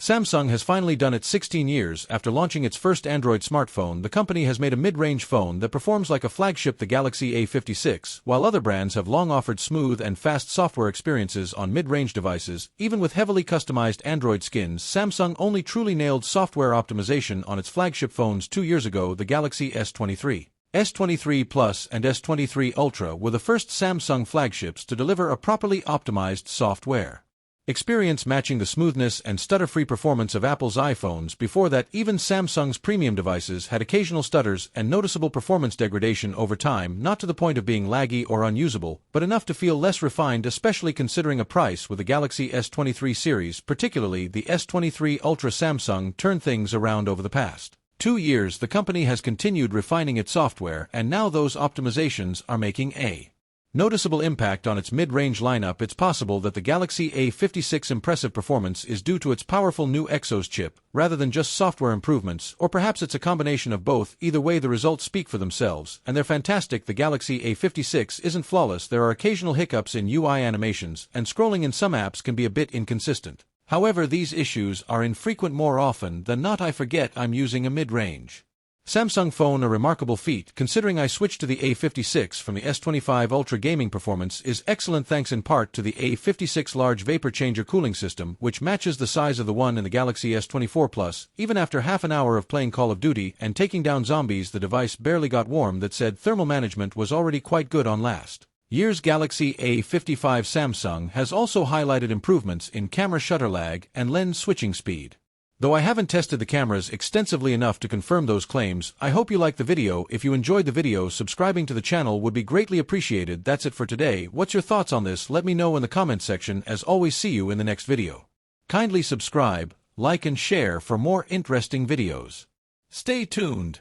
Samsung has finally done it 16 years after launching its first Android smartphone. The company has made a mid-range phone that performs like a flagship, the Galaxy A56, while other brands have long offered smooth and fast software experiences on mid-range devices. Even with heavily customized Android skins, Samsung only truly nailed software optimization on its flagship phones 2 years ago. The Galaxy S23, S23 Plus and S23 Ultra were the first Samsung flagships to deliver a properly optimized software experience matching the smoothness and stutter-free performance of Apple's iPhones. Before that, even Samsung's premium devices had occasional stutters and noticeable performance degradation over time, not to the point of being laggy or unusable, but enough to feel less refined, especially considering a price. With the Galaxy S23 series, particularly the S23 Ultra, Samsung turned things around over the past 2 years. The company has continued refining its software, and now those optimizations are making a noticeable impact on its mid-range lineup. It's possible that the Galaxy A56's impressive performance is due to its powerful new Exos chip, rather than just software improvements, or perhaps it's a combination of both. Either way, the results speak for themselves, and they're fantastic. The Galaxy A56 isn't flawless. There are occasional hiccups in UI animations, and scrolling in some apps can be a bit inconsistent. However, these issues are infrequent. More often than not, I forget I'm using a mid-range Samsung phone. A remarkable feat, considering I switched to the A56 from the S25 Ultra. Gaming performance is excellent thanks in part to the A56 large vapor changer cooling system, which matches the size of the one in the Galaxy S24 Plus. Even after half an hour of playing Call of Duty and taking down zombies, the device barely got warm. That said, thermal management was already quite good on last year's Galaxy A55. Samsung has also highlighted improvements in camera shutter lag and lens switching speed. Though I haven't tested the cameras extensively enough to confirm those claims, I hope you liked the video. If you enjoyed the video, subscribing to the channel would be greatly appreciated. That's it for today. What's your thoughts on this? Let me know in the comments section. As always, see you in the next video. Kindly subscribe, like and share for more interesting videos. Stay tuned.